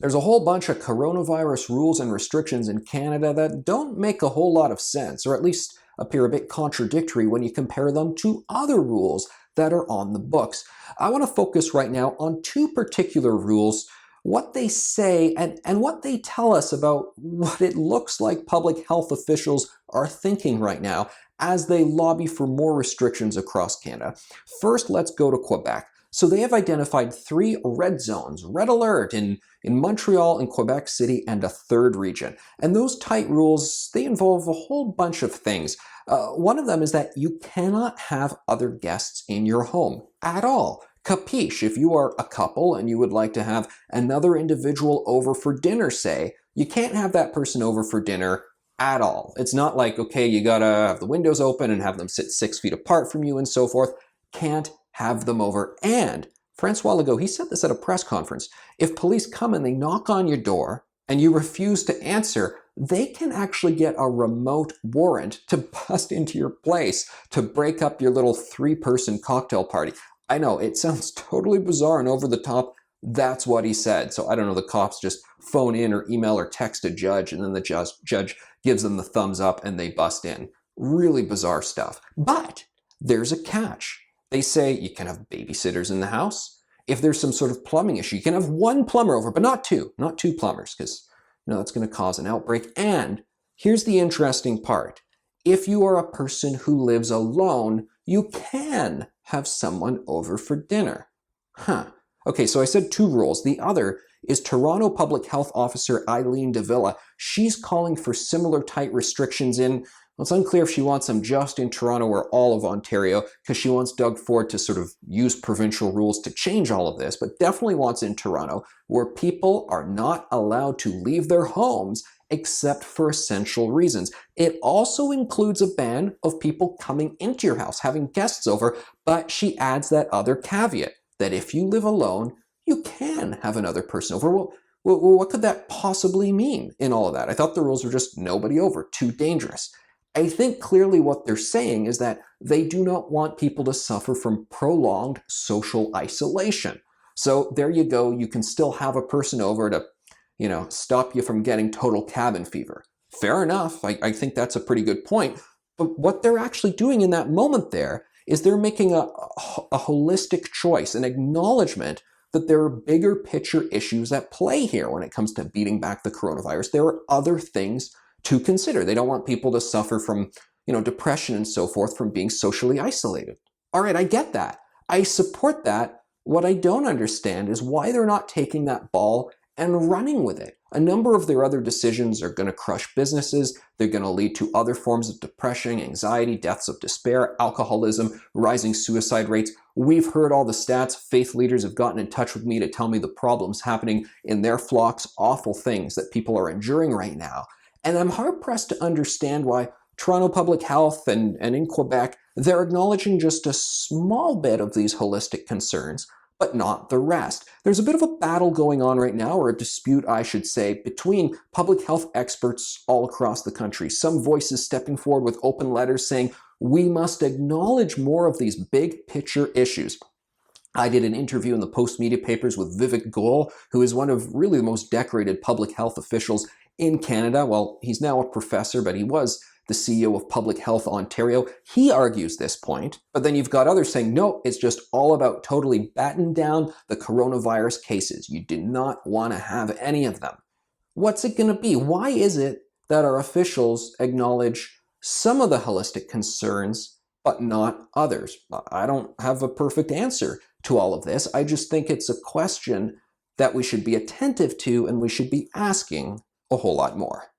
There's a whole bunch of coronavirus rules and restrictions in Canada that don't make a whole lot of sense, or at least appear a bit contradictory when you compare them to other rules that are on the books. I want to focus right now on two particular rules, what they say and what they tell us about what it looks like public health officials are thinking right now as they lobby for more restrictions across Canada. First, let's go to Quebec. So they have identified 3 red zones, red alert in Montreal and Quebec City and a third region. And those tight rules, they involve a whole bunch of things. One of them is that you cannot have other guests in your home at all. Capiche, if you are a couple and you would like to have another individual over for dinner, say, you can't have that person over for dinner at all. It's not like, okay, you gotta have the windows open and have them sit 6 feet apart from you and so forth. Can't have them over. And Francois Legault, he said this at a press conference, if police come and they knock on your door and you refuse to answer, they can actually get a remote warrant to bust into your place to break up your little 3-person cocktail party. I know, it sounds totally bizarre and over the top. That's what he said. So I don't know, the cops just phone in or email or text a judge, and then the judge gives them the thumbs up and they bust in. Really bizarre stuff. But there's a catch. They say you can have babysitters in the house. If there's some sort of plumbing issue, you can have 1 plumber over, but not 2 plumbers, because that's going to cause an outbreak. And here's the interesting part. If you are a person who lives alone, you can have someone over for dinner. Okay, so I said 2 rules. The other is Toronto Public Health Officer Eileen Davila. She's calling for similar tight restrictions in, well, it's unclear if she wants them just in Toronto or all of Ontario, because she wants Doug Ford to sort of use provincial rules to change all of this, but definitely wants in Toronto, where people are not allowed to leave their homes except for essential reasons. It also includes a ban of people coming into your house, having guests over, but she adds that other caveat, that if you live alone, you can have another person over. Well, what could that possibly mean in all of that? I thought the rules were just nobody over, too dangerous. I think clearly what they're saying is that they do not want people to suffer from prolonged social isolation. So there you go, you can still have a person over to, stop you from getting total cabin fever. Fair enough, I think that's a pretty good point. But what they're actually doing in that moment there is they're making a holistic choice, an acknowledgement that there are bigger picture issues at play here when it comes to beating back the coronavirus. There are other things to consider. They don't want people to suffer from, depression and so forth from being socially isolated. All right, I get that. I support that. What I don't understand is why they're not taking that ball and running with it. A number of their other decisions are going to crush businesses. They're going to lead to other forms of depression, anxiety, deaths of despair, alcoholism, rising suicide rates. We've heard all the stats. Faith leaders have gotten in touch with me to tell me the problems happening in their flocks, awful things that people are enduring right now. And I'm hard-pressed to understand why Toronto Public Health and in Quebec, they're acknowledging just a small bit of these holistic concerns, but not the rest. There's a bit of a battle going on right now, or a dispute, I should say, between public health experts all across the country. Some voices stepping forward with open letters saying, we must acknowledge more of these big picture issues. I did an interview in the Post Media Papers with Vivek Goel, who is one of really the most decorated public health officials in Canada. Well, he's now a professor, but he was the CEO of Public Health Ontario. He argues this point, but then you've got others saying, no, it's just all about totally batten down the coronavirus cases. You do not want to have any of them. What's it going to be? Why is it that our officials acknowledge some of the holistic concerns, but not others? I don't have a perfect answer to all of this. I just think it's a question that we should be attentive to and we should be asking a whole lot more.